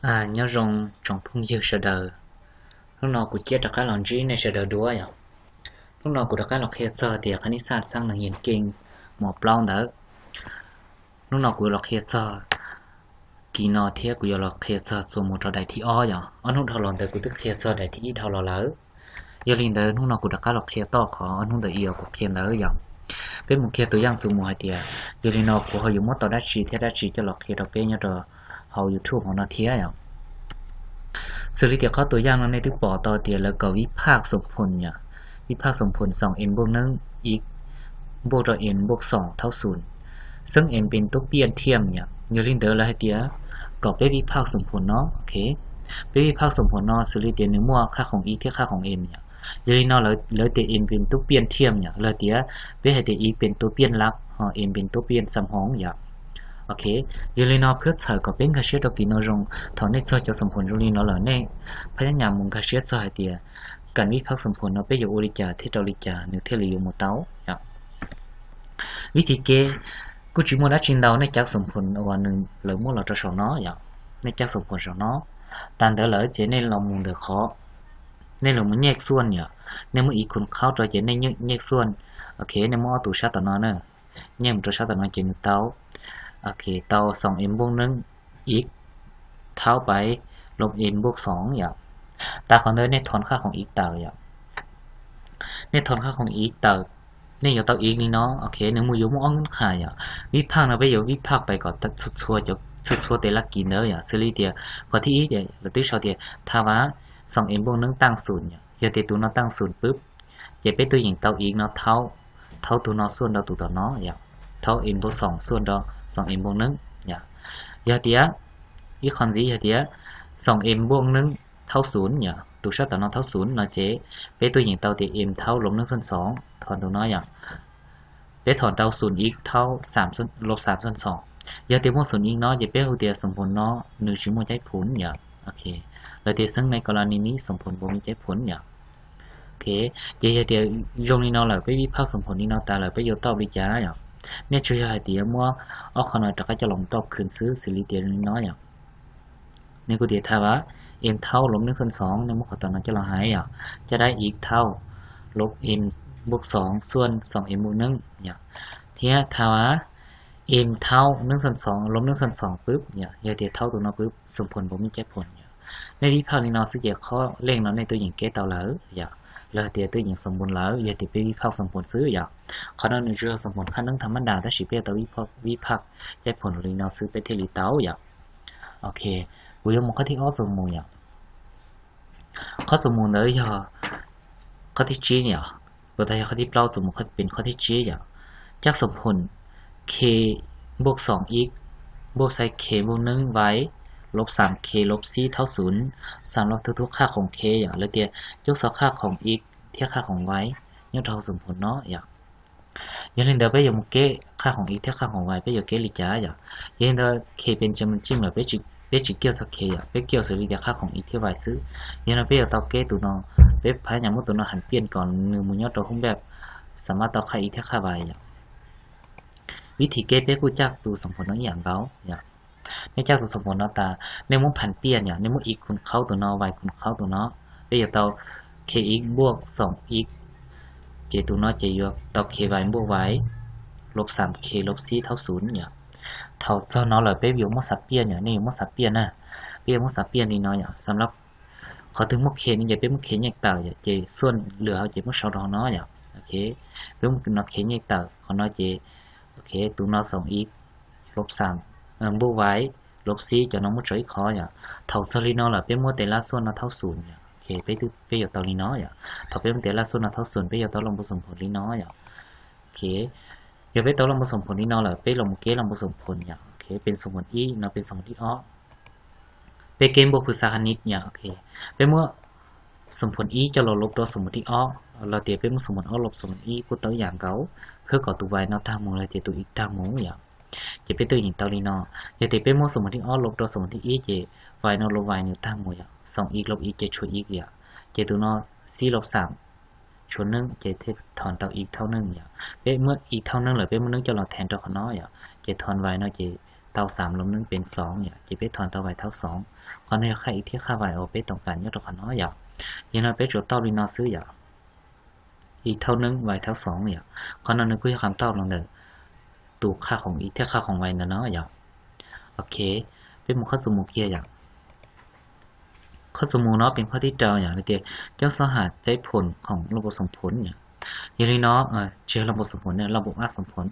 nhớ rong trong phung dư sợ đời lúc nào cũng chết được cái lòng trí này sợ đời đuối à lúc nào cũng được cái lòng kia sợ thì cái ní sát sang là nhìn kinh một lâu nữa lúc nào cũng là kia sợ kỳ nọ thế cũng là kia sợ số một trò đại thi o à anh không thảo luận tới cũng tức kia sợ đại thi ít thảo luận lỡ giờ linh tới lúc nào cũng được cái lòng kia to khó anh không được yêu của kia lỡ à bên một kia tôi giang số một hai tia giờ linh nào cũng họ dùng mất tàu đắt chi thế đắt chi cho lọc kia đầu bên nhớ rồi họ YouTube họ nói thế à xử lýเดี๋ยวเข้าตัวอย่างนั้นในที่ปอต่อเตียแล้วก็วิพากษ์สมผลเนี่ยวิพากษ์สมผล 2n บวก1อีกบวกต่อ n บวก2เท่า0ซึ่ง n เป็นตัวเปลี่ยนเทียมเนี่ยอยู่ลินเดอร์แล้วให้เตียก็ไปวิพากษ์สมผลเนาะโอเคไปวิพากษ์สมผลเนาะxử lýเตียหนึ่งมั่วค่าของ x เท่าค่าของ n เนี่ยอยู่ลินเนาะแล้วเตีย n เป็นตัวเปลี่ยนเทียมเนี่ยแล้วเตียไปให้เตีย x เป็นตัวเปลี่ยนหลักn เป็นตัวเปลี่ยนสมหองเนี่ยOK, giờ lên nó phớt sở có bên cái xét đó kỳ nó rong thằng này cho sầm phun rồi nó là này phải nhà muốn cái xét cho hai tia cần biết phát sầm phun nó bây giờ uli trà thiết đầu uli trà nếu thiết liệu một táo dạ vì thì cái cô chỉ muốn đã chiến đấu này chắc sầm phun ở ngoài đường lỡ muốn là cho sầu nó dạ này chắc sầm phun sầu nó tàn đỡ lỡ chế nên lòng muốn được khó nên là muốn nhét xuân nhở nên muốn ý con khao rồi chế nên nhét xuân OK nên muốn tủ sát tao nó nữa nhét một tủ sát tao nó chế được táo OK เตา 2m บวก1อีกเท่าไปลบ n บวก2อย่างตาของเนยในทอนค่าของอีกเตาอย่างในทอนค่าของอีกเตานี่อยู่เตาอีกนี่เนาะโอเคหนึ่งมืออยู่มั่งค่าอย่างวิพากษ์นะไปอยู่วิพากษ์ไปก่อนตัดสุดชัวจะสุดชัวแต่ละกินเนอะอย่างซีรีส์เดียวพอที่อีกอย่างเราตื้อชาวเดียวถ้าว่า 2m บวก1ตั้ง0อย่างอย่าเตตัวnóตั้ง0ปุ๊บจะไปตัวอย่างเตาอีกเนาะเท่าตัวnóส่วนเราตัวต่อเนาะอย่างเท่า n บวก2ส่วนเรา2m บวก1เนี่ยgiờ tía ý con gì giờ tía 2m บวก1เท่า0เนี่ยตัวชาติnó เท่า0nó chế bé tôi nhìn tao thì m เท่าลบ1ส่วน2ถอนตัวน้อยอย่างbéถอนเท่า0อีกเท่า3ส่วนลบ3ส่วน2giờ tía บวก0อีกเนาะจะbéเตียสมผลเนาะ1ชิ้นมันใช้ผลเนี่ยโอเคแล้วเตียซึ่งในกรณีนี้สมผลบ่มีใช้ผลเนี่ยโอเคgiờเตียยงนี่เนาะเลยไปวิพากษ์สมผลนี่เนาะแต่เลยไปโยตอบวิจารณ์อย่างเนี่ยช่วยให้เตียมัวเอาขนาดตะก็จะลงตอบคืนซื้อสิริเตียน้อยอย่างนี่กูเตียถ้าว่า m เท่าลบ1ส่วน2ในมุขตอนนั้นจะลองหายอย่างจะได้อีกเท่าลบ m บวก2ส่วน 2m บวก1อย่างทีนี้ถ้าว่า m เท่า1ส่วน2ลบ1ส่วน2ปุ๊บเนี่ยอย่าเตียเท่าตัวนั้นปุ๊บสมผลบ่มีแก้ผลในวิพากษ์นี้เนาะซึ่งจะข้อเร่งเนาะในตัวอย่างแก้เตาเหลออย่างแล้วเตียตัวอย่างสมบูรณ์แล้วอย่าติดไปวิพากษ์สมผลซื้ออย่างข้อนั้นในเรื่องสมผลขั้นนั้นธรรมดาถ้าสิเปียตัววิพากษ์แก้ผลหรือเนาะซื้อไปที่ลิเตาอย่างโอเคกูยังมองข้อที่อ้อสมมูลอย่างข้อสมมูลเลยอย่าข้อที่จีเนี่ยเปิดท้ายข้อที่เปล่าสมมูลเป็นข้อที่จีอย่างจากสมผล k บวก2 x บวกใส่ k บวก1ไว้ลบ 3k ลบ c เท่า0สำหรับทุกๆค่าของ k อย่างแล้วเตียยกสค่าของ x เทียบค่าของ y ยกเท่าสมผลเนาะอย่างยังเล่นเดิมไปอยู่มุกเกค่าของ x เทียบค่าของ y ไปอยู่เกลิจ้าอย่างยังเดิม k เป็นจำนวนจริงหรือไปจิเกี่ยวกับ k อย่างไปเกี่ยวกับเรื่องค่าของ x ที่ y ซื้อยังเดิมไปอยู่เตาเกตัวน้องไปพายอย่างมุตัวน้องหันเปลี่ยนก่อนหนึ่งมุยอดตัวคงแบบสามารถต่อค่า x เทียบค่า y อย่างวิธีเกไปกูจักตัวสมผลน้อยอย่างเขาอย่างในจากตัวสมผลเนาะตาในมุมผันเปลี่ยนอย่างในมุม x คูณเข้าตัวเนาะ y คูณเข้าตัวเนาะไปอยู่เตา kx บวก 2x เจตัวเนาะเจยกเตา ky บวก y ลบ 3k ลบ c เท่า0อย่างเท่าเจ้าเนาะเลยไปอยู่มุมสับเปลี่ยนอย่างนี้มุมสับเปลี่ยนนะไปอยู่มุมสับเปลี่ยนนี่เนาะอย่างสำหรับขอถึงมุม k นี่จะเป็นมุม k แยกเต่าอย่างเจส่วนเหลือเจมุม2เนาะอย่างโอเคเป็นมุมเนาะ k แยกเต่าของเนาะเจโอเคตัวเนาะ 2x ลบ 3บวก y ลบ c cho nó một chuỗi khó nhỉ thầu solino là bên mua tệ la xuân nó tháo sùn nhỉ ok bây giờ tàu lino nhỉ thầu bên tệ la xuân nó tháo sùn bây giờ tàu lòng bộ sủng phồn lino nhỉ ok giờ bây tàu lòng bộ sủng phồn lino là bây lòng kế lòng bộ sủng phồn nhỉ ok bên sủng phồn y nó bên sủng phồn y ó bên game bộ phù sa hanit nhỉ ok bên mua sủng phồn y cho lột đó sủng phồn y ó là tiền bên mua sủng phồn ó lột sủng phồn y của tới dạng gấuเพื่อก่อตัวไว้เนาะทางมูลเลยตัวอีกทางมูอย่างจะเป็นตัวอย่างเตาลีนอจะติดเป็นโมสมมติอ้อลบตัวสมมติอีเจไวนอลบไวหนึ่งทางมูอย่าง2อีกลบอีเจช่วยอีกอย่างเจตัวนอ4ลบ3ชน1เจเทถอนเตาอีกเท่า1อย่างเป็นเมื่ออีกเท่า1หรือเป็นเมื่อนึงจะเราแทนตัวของน้อยอย่างเจถอนไวเนาะเจเต เตา3ลบ1เป็น2อย่าจะไปถอนเตาไว้เท่า2ขอเนี่ยใครอีกที่ค่าไว้เอาไปต้องการยกตัวขอน้อยอย่ายังเราไปจุดเตาลีนอซื้ออย่าอีเท่านึงไว้เท่า2อย่าขอนั้นนึกคุยคำเตาลงเด้อตูค่าของอีที่ค่าของไว้นะเนาะอย่าโอเคเป็นหมู่ข้อสมมุติเกียร์อย่างข้อสมมุติเนาะเป็นข้อที่เจ้าอย่างนี้เดียวเจ้าสหัสใจผลของระบบส่งผลเนี่ยอย่างนี้เนาะเชื่อระบบส่งผลเนี่ยระบบอัดส่งผล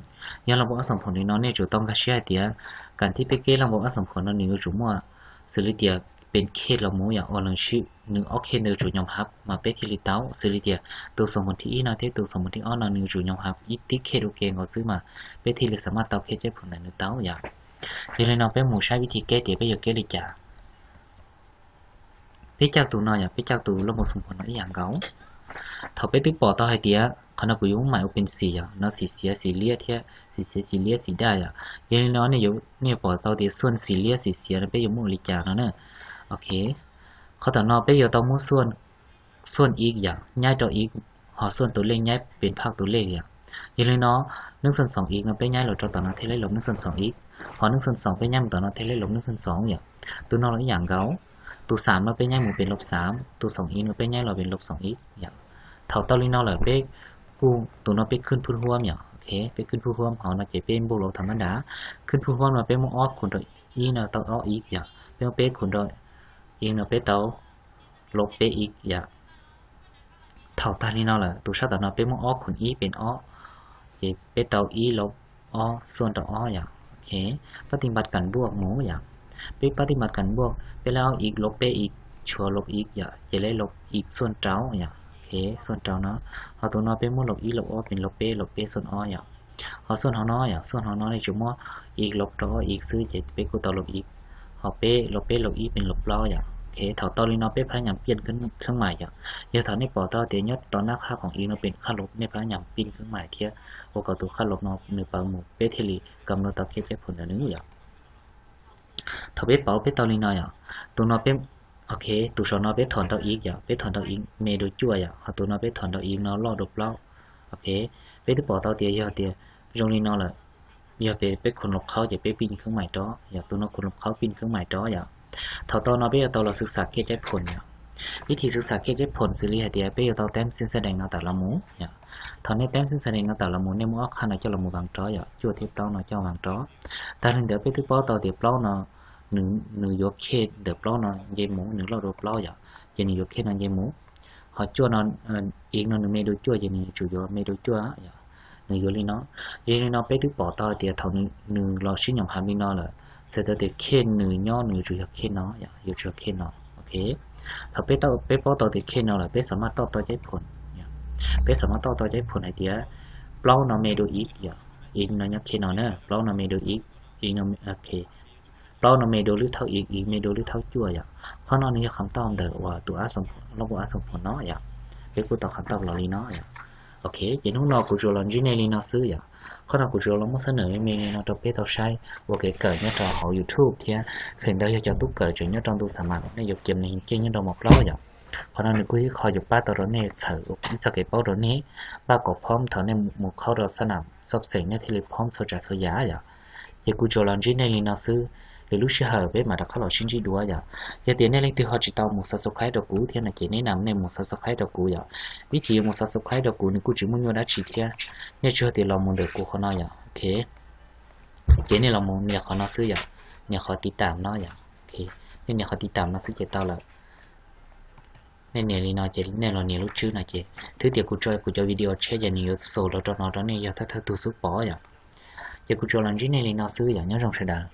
อย่างระบบอัดส่งผลนี้เนาะเนี่ยจะต้องการเชื่อเดียการที่ไปเกี่ยระบบอัดส่งผลนั้นนี่ก็จุ่มว่าสื่อเดียเป็นเคสเราโม่อย่างออลังชื่อหนึ่งออกเคสเนื้อจุ่มยอมรับมาเป็นที่ลิเต้าสื่อเดียตัวส่งผลที่อีนาที่ตัวส่งผลที่อ้อนาหนึ่งจุ่มยอมรับยี่ที่เคสโอเคเขาซื้อมาเป็นที่ลิสามารถเต้าเคสใจผลในเนื้อเต้าอย่างอย่างนี้เนาะเป็นหมู่ใช้วิธีแก้เดียไปอย่างแก้ลิจ่าไปจากตัวน้อยอย่างไปจากตัวระบบส่งผลในอย่างเก่าถ้าไปตึกปอต่อให้เดียขณะกูยุ่งหมายว่าเป็นสีอ่ะเนาะสีเสียสีเลียเทียสีเสียสีเลียสีได้อ่ะยังน้อยเนี่ยอยู่เนี่ยปอต่อเดียส่วนสีเลียสีเสียนั่นเป็นอยู่มุ่งลิจาเนาะโอเคเขาต่อนอไปอยู่ต่อมุ่งส่วนอีกอย่างย้ายต่ออีกหอส่วนตัวเลขย้ายเป็นภาคตัวเลขอย่างยังเนาะ1/2อีกมันไปย้ายเราต่อเนาะเทเลลบ1/2อีกหอ1/2ไปย้ายต่อเนาะเทเลลบ1/2อย่างตัวนอกเราอย่างเก่าตัว3มาไปย้ายหมู่เป็น-3ตัว2อีกมันไปย้ายเราเป็น-2อีกอย่างเท่าตอนนี้เราเลยไปกูตัวเราไปขึ้นพื้นร่วมอย่างโอเคไปขึ้นพื้นร่วมเขาเราจะเป็นบุโรธรรมดาขึ้นพื้นร่วมเราไปมุ่งออกคนโดยอีเราต้องออกอีกอย่างเป็นไปคนโดยอีเราไปเตาลบไปอีกอย่างเท่าตอนนี้เราเลยตัวชาติเราไปมุ่งออกคนอีเป็นออกจะไปเตาอีลบออกส่วนต่อออกอย่างโอเคปฏิบัติกันบวกหมูอย่างไปปฏิบัติกันบวกไปแล้วอีกลบไปอีกชัวลบอีกอย่างจะได้ลบอีกส่วนเจ้าอย่างโอเคส่วนเจ้าเนาะเอาตัวน้อยเป็นมุ่งลบอีลบอเป็นลบเปส่วนออย่างเอาส่วนเขาน้อยอย่างส่วนเขาน้อยในจุดมั่วอีกลบต่ออีกซื้อจะไปกูต่อลบอีกเอาเปลบอีเป็นลบเล่าอย่างโอเคเท่าตอนนี้เราไปพยายามเปลี่ยนขึ้นเครื่องหมายอย่างอย่าถอนในปอต่อเตียยศตอนหน้าค่าของอีเราเป็นค่าลบในพยายามปิ้นเครื่องหมายเทียโอกาสตัวค่าลบเนาะในปาหมู่เปเทลีกำหนดต่อเคสผลแต่นึงอย่างถ้าไปเป่าไปตอนนี้น้อยอย่างตัวน้อยเป็นโอเคตัวชอนอไปถอนเตาอีกอย่าไปถอนเตาอีกเมดูจั่วอย่าเอาตัวนอไปถอนเตาอีกนอล่อดบเล่าโอเคไปที่ปอเตาเตียยอเตียตรงนี้นอเลยอย่าไปคนลบเขาอย่าไปปีนเครื่องหมายต่ออย่าตัวนอคนลบเขาปีนเครื่องหมายต่ออย่าเท่าตอนนอไปเอาตัวเราศึกษาเคสได้ผลอย่าวิธีศึกษาเคสได้ผลสื่อเรียเตียไปเอาตัวแต้มซึ่งแสดงเงาแต่ละหมู่อย่าถอนในแต้มซึ่งแสดงเงาแต่ละหมู่ในหมู่ขนาดเจ้าละหมู่บางต่ออย่าจั่วเทียบเล่าเนาะเจ้าบางต่อแต่ถึงเดี๋ยวไปที่ปอเตาเตียเล่าเนาะnửa yếm khét đợt đó nó dây mũ nửa lo đợt đó vậy giờ nửa yếm khét nó dây mũ họ chua nó yên nó nửa mê đôi chua giờ nửa chủ yếu mê đôi chua á nửa yếm lên nó giờ lên nó bé thứ bỏ to thì thầu nửa lo xí nhầm hàm lên nó là sẽ tới thì khét nửa nhỏ nửa chủ yếu khét nó vậy chủ yếu khét nó ok thầu bé bỏ to thì khét nó là bé sắm mắt to trái phồn bé sắm mắt to trái phồn này thì bao nó mê đôi ít vậy yên nó nhắc khét nó nữa bao nó mê đôi ít yên nó okเราเมโดหรือเท่าอีกเมโดหรือเท่าจั่วอย่างเพราะนอนนี้คำตอบเดอว่าตัวอาสมผลระบบอาสมผลเนาะอย่างเป็นกูตอบคำตอบเราลีเนาะอย่างโอเคอย่างนู้นเรากูจะลองจีเนลีนาซื้ออย่างข้อเรากูจะลองมาเสนอเมลีนาตัวเป้ตัวใช้ว่าเกิดเนี่ยตัวเขา YouTube เทียเห็นได้จะตุ๊กเกิดจนเนี่ยตอนตัวสมัครในยุคเกมในเกมเนี่ยเราหมกเล่าอย่างเพราะนั้นกูที่คอยอยู่ป้าตัวเราเนี่ยเสือจะเก็บเป้าตัวนี้ป้ากบพร้อมเท่าในหมู่เขาเราสนามซบเสียงเนี่ยที่ริพร้อมโซจัดโซยาอย่างอย่างกูจะลองจีเนลีนาซื้อđể lúc xưa với mà đã có lò xin chỉ đùa vậy, giờ tiền này lên từ họ chỉ tao một số khai đầu cũ thì là chỉ nên nằm nên một số khai đầu cũ vậy, ví dụ một số khai đầu cũ thì cô chỉ muốn nhớ đã chỉ theo, nhưng chưa thì lòng muốn được cô khó nói vậy, ok, chỉ nên lòng muốn nhà khó nói xứ vậy, nhà khó tí tạm nói vậy, ok, nên nhà khó tí tạm nó xứ chỉ tao là, nên nhà này nói chỉ nên là nhà lúc trước này chỉ, thứ tiệc cô cho video share giờ nhiều số đó cho nó đó này giờ thay tu sút bỏ vậy, giờ cô cho làm gì này nó xứ vậy nhớ trong sẽ đà